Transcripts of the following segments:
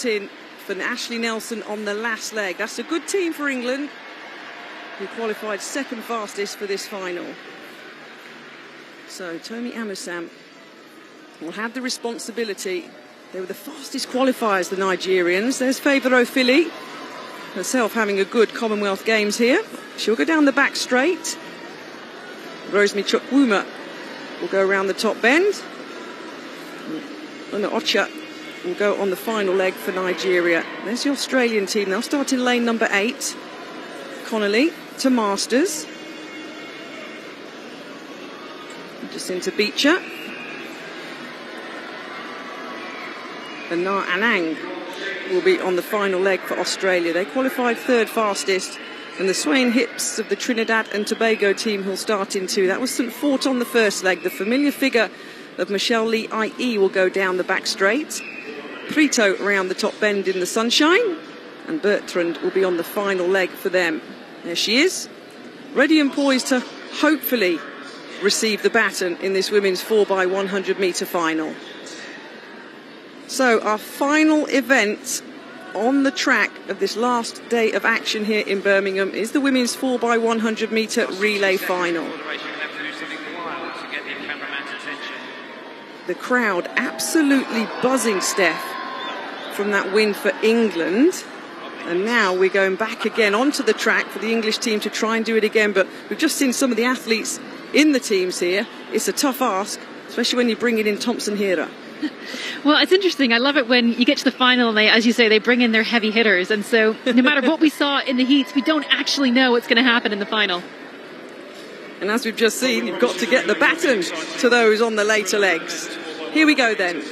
in for Ashley Nelson on the last leg. That's a good team for England, who qualified second fastest for this final. So Tomi Amusam will have the responsibility. They were the fastest qualifiers, the Nigerians. There's Favour Ofili, herself having a good Commonwealth Games here. She'll go down the back straight. Rosemary Chukwuma will go around the top bend. And Ocha will go on the final leg for Nigeria. There's the Australian team. They'll start in lane number 8. Connolly to Masters. Just into Beecher. And Anang will be on the final leg for Australia. They qualified third fastest. And the swaying hips of the Trinidad and Tobago team who'll start in 2. That was St Fort on the first leg. The familiar figure of Michelle Lee IE will go down the back straight. Prito around the top bend in the sunshine. And Bertrand will be on the final leg for them. There she is, ready and poised to hopefully receive the baton in this women's 4x100 metre final. So our final event on the track of this last day of action here in Birmingham is the women's 4x100 metre relay final. The crowd absolutely buzzing, Steph, from that win for England. And now we're going back again onto the track for the English team to try and do it again. But we've just seen some of the athletes in the teams here. It's a tough ask, especially when you bring it in Thompson Hera. Well, it's interesting. I love it when you get to the final and they, as you say, they bring in their heavy hitters. And so no matter what we saw in the heats, we don't actually know what's going to happen in the final. And as we've just seen, you've got to get the baton to those on the later legs. Here we go then.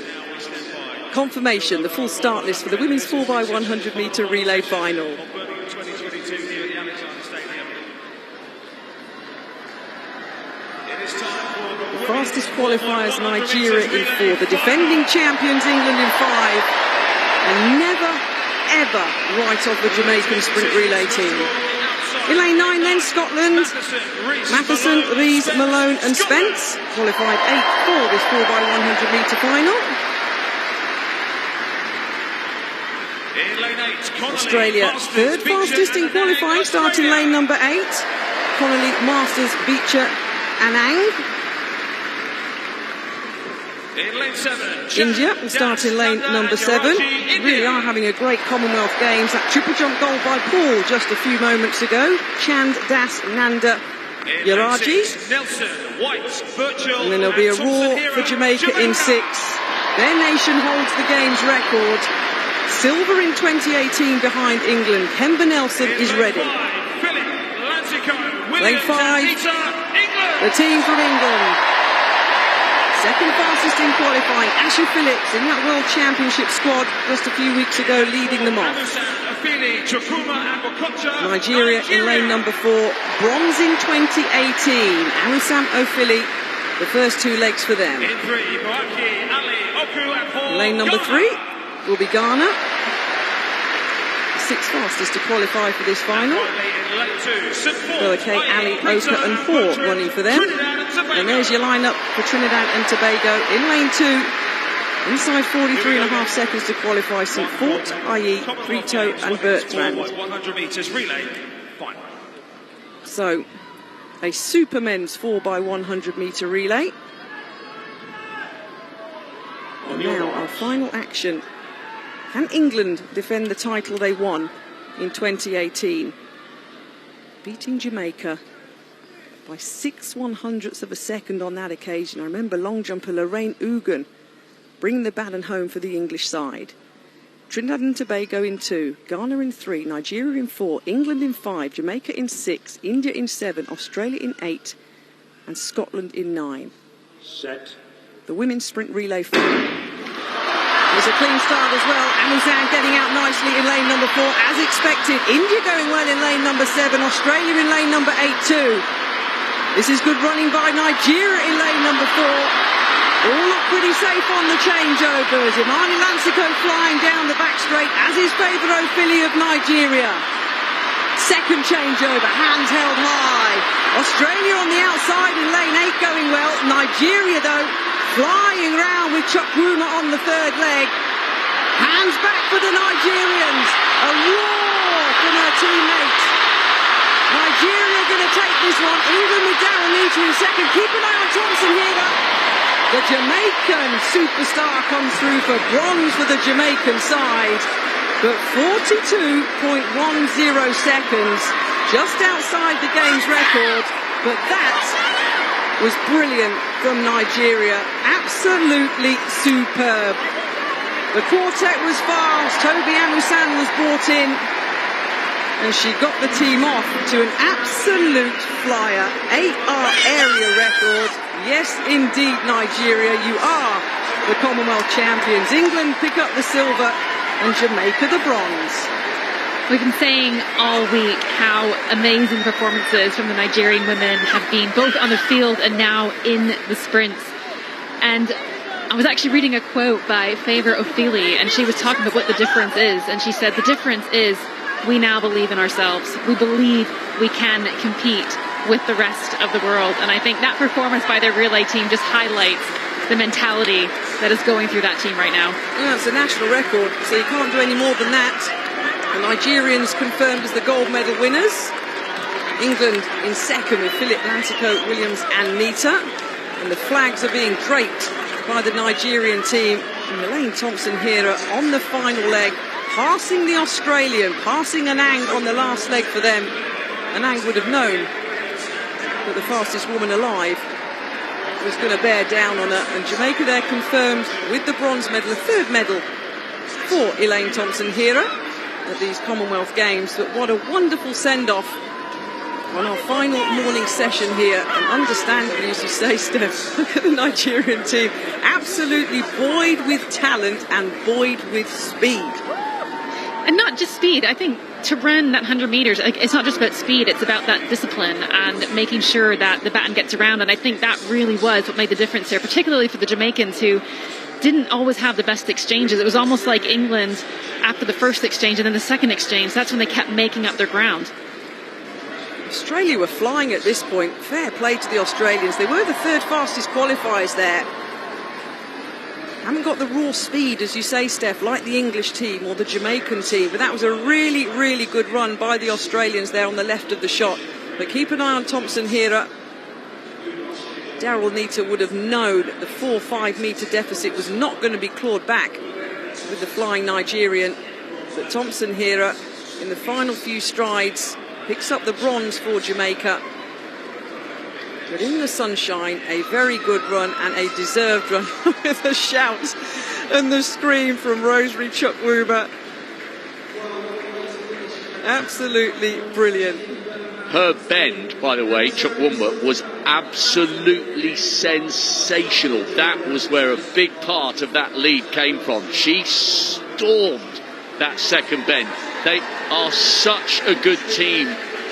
Confirmation, the full start list for the women's 4x100 metre relay final. The fastest qualifiers, Nigeria in 4. The defending champions, England in 5. And never, ever write off the Jamaican sprint relay team. In lane 9 then, Scotland. Matheson, Rees, Malone and Spence qualified 8th for this 4x100 metre final. Australia third fastest in qualifying, starting lane number 8. Connolly, Masters, Beecher, Anang. India will start in lane number 7. Really are having a great Commonwealth Games. That triple jump goal by Paul just a few moments ago. Chand, Das, Nanda, Yaraji. And then there'll be a roar for Jamaica in 6. Their nation holds the Games record. Silver in 2018 behind England. Kemba Nelson is ready. Lane 5, the team from England. Second fastest in qualifying, Ashley Phillips in that World Championship squad just a few weeks ago, leading them off. Nigeria in lane number 4, bronze in 2018. Amusam Ofili, the first 2 legs for them. Lane number 3 will be Ghana. 6th fastest to qualify for this final. Boakay, Ali, Oka and Port running for them. And there's your lineup for Trinidad and Tobago in lane 2. Inside 43.5 seconds to qualify, St Fort, IE, Prito and Bertrand. So, a super men's 4x100 metre relay. And now our final action. Can England defend the title they won in 2018? Beating Jamaica by 6/100ths of a second on that occasion. I remember long jumper Lorraine Ugan bringing the baton home for the English side. Trinidad and Tobago in 2, Ghana in 3, Nigeria in 4, England in 5, Jamaica in 6, India in 7, Australia in 8 and Scotland in 9. Set. The women's sprint relay final. There's a clean start as well. Amusam getting out nicely in lane number 4 as expected. India going well in lane number 7, Australia in lane number 8 too. This is good running by Nigeria in lane number 4. All look pretty safe on the changeovers. Imani Lansico flying down the back straight, as is Favour Ofili of Nigeria. Second changeover, hands held high. Australia on the outside in lane 8 going well. Nigeria though flying round with Chukwuma on the third leg. Hands back for the The Jamaican superstar comes through for bronze for the Jamaican side, but 42.10 seconds, just outside the game's record, but that was brilliant from Nigeria, absolutely superb. The quartet was fast, Toby Amusan was brought in, and she got the team off to an absolute flyer, 8R area record. Yes, indeed, Nigeria, you are the Commonwealth champions. England pick up the silver and Jamaica the bronze. We've been saying all week how amazing performances from the Nigerian women have been, both on the field and now in the sprints. And I was actually reading a quote by Favour Ofili, and she was talking about what the difference is. And she said, the difference is we now believe in ourselves. We believe we can compete with the rest of the world. And I think that performance by their relay team just highlights the mentality that is going through that team right now. Yeah, it's a national record, so you can't do any more than that. The Nigerians confirmed as the gold medal winners. England in second with Philip Lantico, Williams and Nita. And the flags are being draped by the Nigerian team. And Elaine Thompson-Hera on the final leg, passing the Australian, passing Anang on the last leg for them. Anang would have known that the fastest woman alive was going to bear down on her. And Jamaica there confirmed with the bronze medal, a third medal for Elaine Thompson-Hera at these Commonwealth Games. But what a wonderful send-off on our final morning session here. And understandably, as you say, Steph, look at the Nigerian team, absolutely buoyed with talent and buoyed with speed. And not just speed. I think to run that 100 meters, it's not just about speed, it's about that discipline and making sure that the baton gets around. And I think that really was what made the difference there, particularly for the Jamaicans, who didn't always have the best exchanges. It was almost like England after the first exchange and then the second exchange. That's when they kept making up their ground. Australia were flying at this point. Fair play to the Australians. They were the third fastest qualifiers there. Haven't got the raw speed, as you say, Steph, like the English team or the Jamaican team. But that was a really, really good run by the Australians there on the left of the shot. But keep an eye on Thompson-Hera. Daryl Nita would have known the 4-5 metre deficit was not going to be clawed back with the flying Nigerian. But Thompson-Hera, in the final few strides, picks up the bronze for Jamaica. But in the sunshine, a very good run and a deserved run with the shout and the scream from Rosemary Chukwuma. Absolutely brilliant. Her bend, by the way, Chukwuma, was absolutely sensational. That was where a big part of that lead came from. She stormed that second bend. They are such a good team,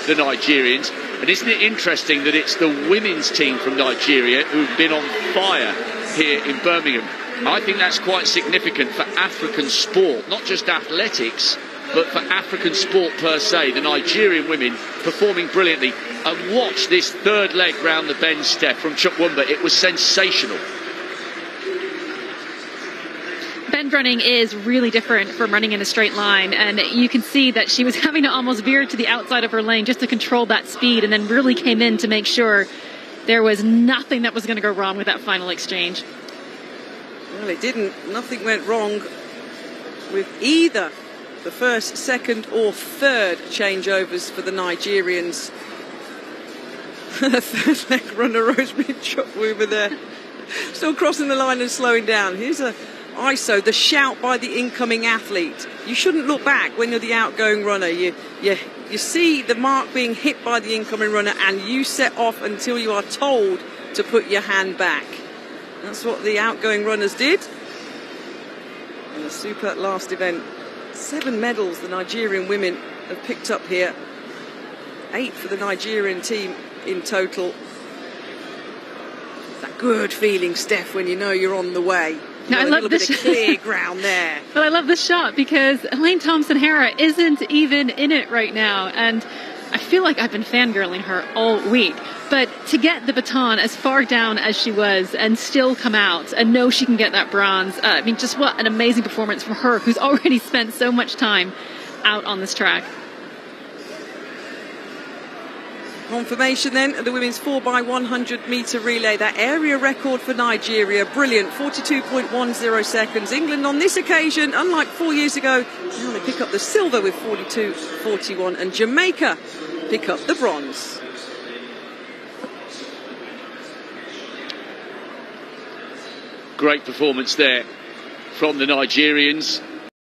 the Nigerians. And isn't it interesting that it's the women's team from Nigeria who've been on fire here in Birmingham? I think that's quite significant for African sport, not just athletics, but for African sport per se. The Nigerian women performing brilliantly. And watch this third leg round the bend, Steph, from Chukwuma. It was sensational. Bend running is really different from running in a straight line, and you can see that she was having to almost veer to the outside of her lane just to control that speed, and then really came in to make sure there was nothing that was going to go wrong with that final exchange. Well, it didn't. Nothing went wrong with either the first, second or third changeovers for the Nigerians. The third leg runner, Rosemary Chukwuma there, still crossing the line and slowing down. Here's a ISO, the shout by the incoming athlete. You shouldn't look back when you're the outgoing runner. You see the mark being hit by the incoming runner and you set off until you are told to put your hand back. That's what the outgoing runners did. In the super last event, 7 medals the Nigerian women have picked up here. 8 for the Nigerian team in total. That good feeling, Steph, when you know you're on the way. Now, I love a little bit of clear ground there. But I love this shot because Elaine Thompson-Hera isn't even in it right now. And I feel like I've been fangirling her all week. But to get the baton as far down as she was and still come out and know she can get that bronze, I mean, just what an amazing performance from her, who's already spent so much time out on this track. Confirmation then of the women's 4x100 metre relay. That area record for Nigeria, brilliant, 42.10 seconds. England on this occasion, unlike 4 years ago, now they pick up the silver with 42.41, and Jamaica pick up the bronze. Great performance there from the Nigerians.